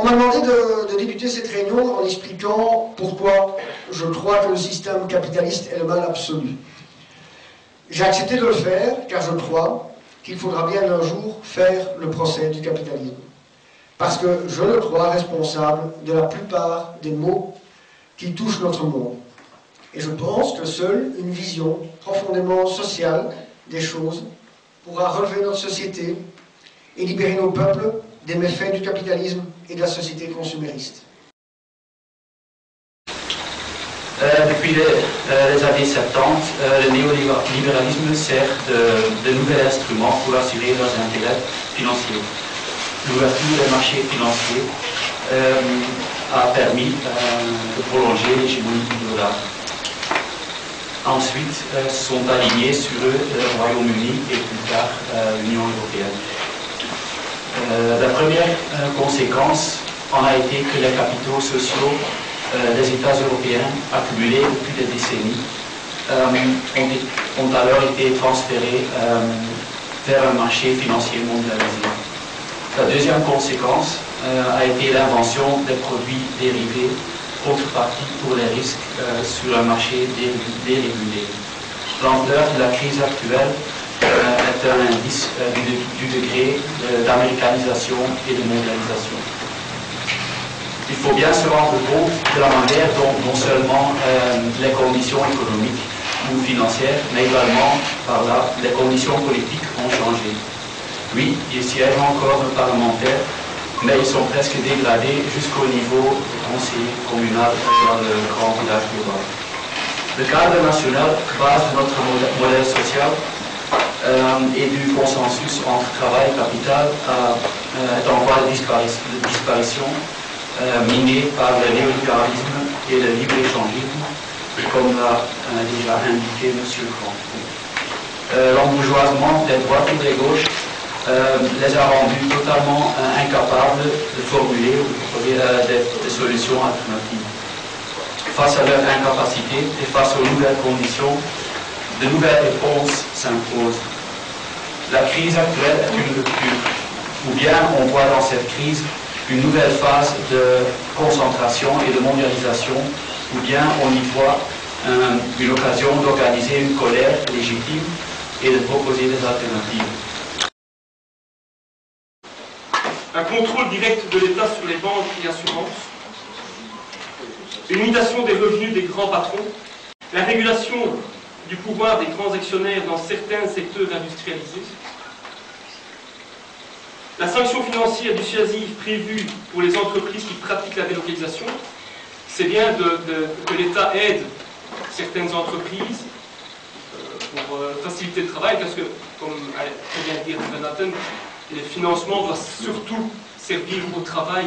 On m'a demandé de débuter cette réunion en expliquant pourquoi je crois que le système capitaliste est le mal absolu. J'ai accepté de le faire car je crois qu'il faudra bien un jour faire le procès du capitalisme. Parce que je le crois responsable de la plupart des maux qui touchent notre monde. Et je pense que seule une vision profondément sociale des choses pourra relever notre société et libérer nos peuples des méfaits du capitalisme et de la société consumériste. Depuis les années 70, le néolibéralisme sert de nouvel instrument pour assurer leurs intérêts financiers. L'ouverture des marchés financiers a permis de prolonger l'hégémonie du dollar. Ensuite, se sont alignés sur eux le Royaume-Uni et plus tard l'Union européenne. La première conséquence en a été que les capitaux sociaux des États européens, accumulés depuis des décennies, ont alors été transférés vers un marché financier mondialisé. La deuxième conséquence a été l'invention des produits dérivés, contrepartie pour les risques sur un marché dérégulé. L'ampleur de la crise actuelle est un indice du degré d'américanisation et de mondialisation. Il faut bien se rendre compte de la manière dont non seulement les conditions économiques ou financières, mais également par là, les conditions politiques ont changé. Oui, il siège encore nos parlementaires, mais ils sont presque dégradés jusqu'au niveau du conseil communal dans le grand village global. Le cadre national, base de notre modèle social et du consensus entre travail et capital, est en voie de disparition, miné par le néolibéralisme et le libre-échangisme, comme l'a déjà indiqué M. Franck. L'embourgeoisement des droites et des gauches les a rendus totalement incapables de formuler ou de proposer des solutions alternatives. Face à leur incapacité et face aux nouvelles conditions, de nouvelles réponses s'imposent. La crise actuelle est une rupture, ou bien on voit dans cette crise une nouvelle phase de concentration et de mondialisation, ou bien on y voit une occasion d'organiser une colère légitime et de proposer des alternatives. Un contrôle direct de l'État sur les banques et assurances, une limitation des revenus des grands patrons, la régulation du pouvoir des grands actionnaires dans certains secteurs industrialisés, la sanction financière dissuasive prévue pour les entreprises qui pratiquent la délocalisation, c'est bien que l'État aide certaines entreprises pour faciliter le travail, parce que, comme très bien dit Jonathan, les financements doivent surtout servir au travail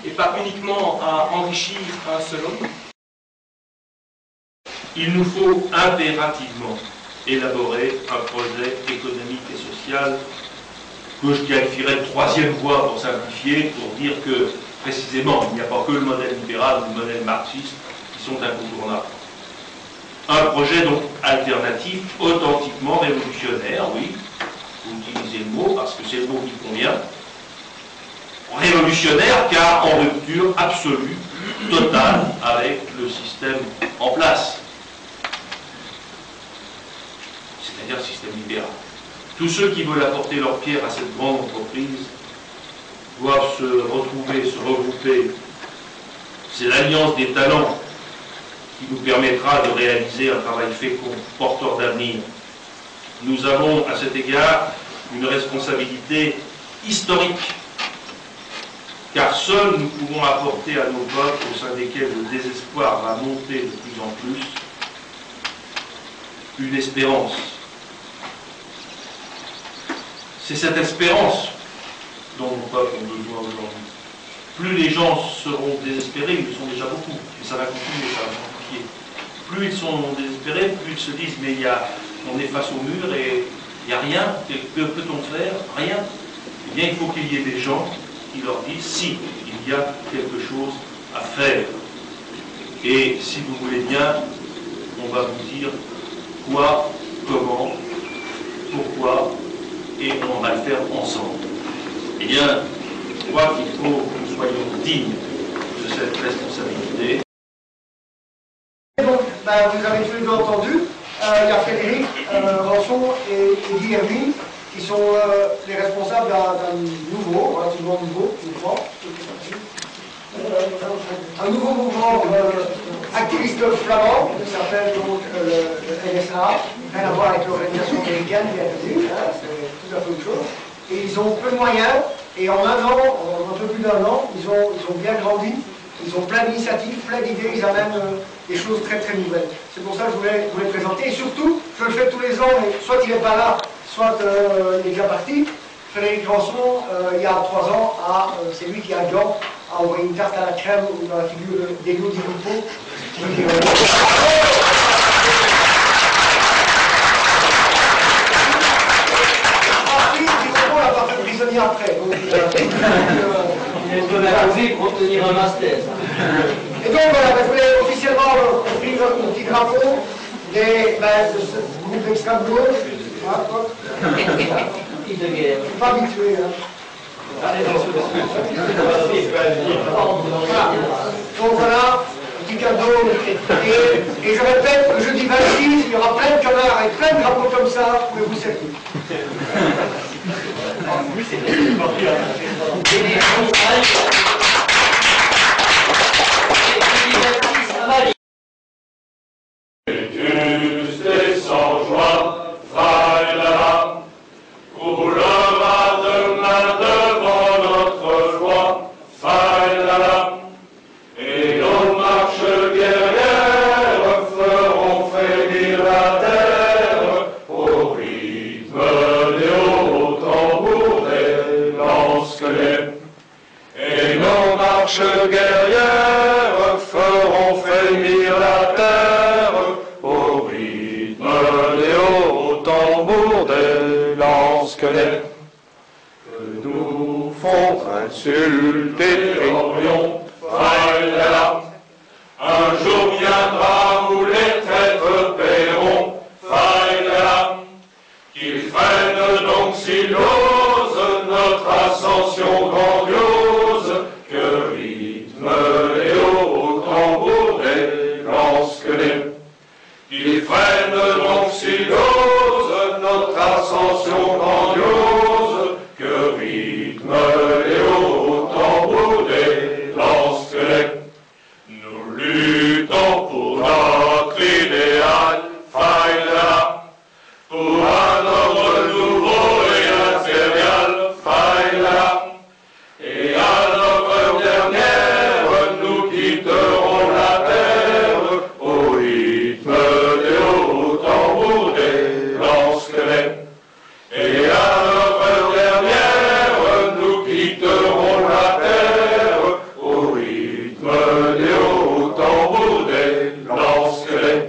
et pas uniquement à enrichir un seul homme. Il nous faut impérativement élaborer un projet économique et social que je qualifierais de troisième voie pour simplifier, pour dire que précisément il n'y a pas que le modèle libéral ou le modèle marxiste qui sont incontournables. Un projet donc alternatif, authentiquement révolutionnaire, oui, vous utilisez le mot parce que c'est le mot qui convient, révolutionnaire car en rupture absolue, totale avec le système en place, c'est-à-dire le système libéral. Tous ceux qui veulent apporter leur pierre à cette grande entreprise doivent se retrouver, se regrouper. C'est l'alliance des talents qui nous permettra de réaliser un travail fécond, porteur d'avenir. Nous avons à cet égard une responsabilité historique, car seuls nous pouvons apporter à nos peuples, au sein desquels le désespoir va monter de plus en plus, une espérance. C'est cette espérance dont nos peuples ont besoin aujourd'hui. Plus les gens seront désespérés, ils le sont déjà beaucoup, et ça va continuer, ça va s'amplifier. Plus ils sont désespérés, plus ils se disent mais on est face au mur et il n'y a rien, que peut-on faire? Rien. Eh bien, il faut qu'il y ait des gens qui leur disent si, il y a quelque chose à faire. Et si vous voulez bien, on va vous dire quoi, comment, pourquoi, et on va le faire ensemble. Eh bien, je crois qu'il faut que nous soyons dignes de cette responsabilité. Donc, vous avez tous les deux entendu, il y a Frédéric Rançon et Guy Hermine qui sont les responsables d'un nouveau, relativement nouveau mouvement, un nouveau mouvement activiste flamand qui s'appelle donc le NSA, rien à voir avec l'organisation américaine, bien entendu, c'est tout à fait autre chose. Et ils ont peu de moyens, et en un an, en un peu plus d'un an, ils ont bien grandi. Ils ont plein d'initiatives, plein d'idées, ils amènent des choses très très nouvelles. C'est pour ça que je voulais vous les présenter. Et surtout, je le fais tous les ans, mais soit il n'est pas là, soit il est déjà parti. Frédéric Rançon, il y a 3 ans, c'est lui qui a gant, a envoyé une tarte à la crème ou dans la figure d'Elio Di Lupo. On l'a pas fait prisonnier après. Il est donné à vie pour obtenir un master. Et donc voilà, je voulais officiellement offrir un petit drapeau de ce groupe d'extrême gauche. Pas habitué. Donc voilà, petit cadeau. Et je répète, le jeudi 26, il y aura plein de canards et plein de drapeaux comme ça, vous pouvez vous servir. Juste et sans joie, faïla, coulera demain devant notre roi, faïla, et nos marches guerrières feront frémir la terre au rythme des hauts tambours des lance-clés. Et nos marches guerrières feront frémir la terre au rythme des hauts tambours des lance-clés. Que nous font insulter Orion, faïla. Un jour viendra où les traîtres paieront, faïla. Qu'ils freinent donc s'ils osent notre ascension grandiose, que rythme les hauts tambours des lance-clés. Qu'ils freinent donc s'ils osent notre ascension grandiose, que rythme les hauts tambours des lance-clés. Nous luttons pour notre idéal, faïla, pour un ordre nouveau et impérial, faïla. Et à l'œuvre dernière, nous quitterons la terre au rythme des hauts tambours des lance-clés. Et à l'œuvre dernière, nous quitterons la terre au rythme des hauts tambours des lance-clés.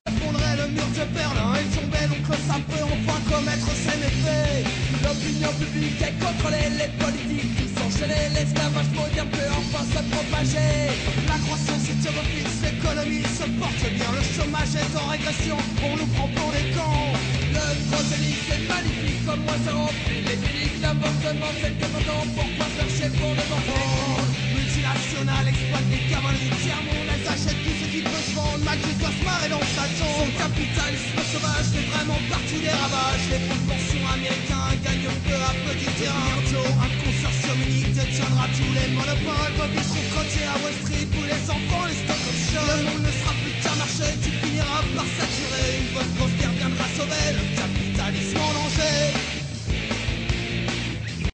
Le mur de Berlin et tombait, donc ça peut enfin commettre ses méfaits. L'opinion publique est contrôlée, les politiques qui s'enchaînaient, l'esclavage moderne peut enfin se propager. La croissance est fixe, l'économie se porte bien, le chômage est en régression, on nous prend pour des cons. Le prosélyte est magnifique comme moi zéro, puis les cliniques, l'avortement c'est dépendant, pourquoi faire chier pour des enfants? Multinationales exploitent les cavaleries, tiers-monde, elles achètent tout ce qui peut se vendre, Macri doit se marrer dans sa tombe. Son capitalisme sauvage fait vraiment partie des ravages, les fonds de pension américains gagnent peu à peu du terrain. Bientôt, un consortium unique détiendra tous les monopoles, Bobby trouve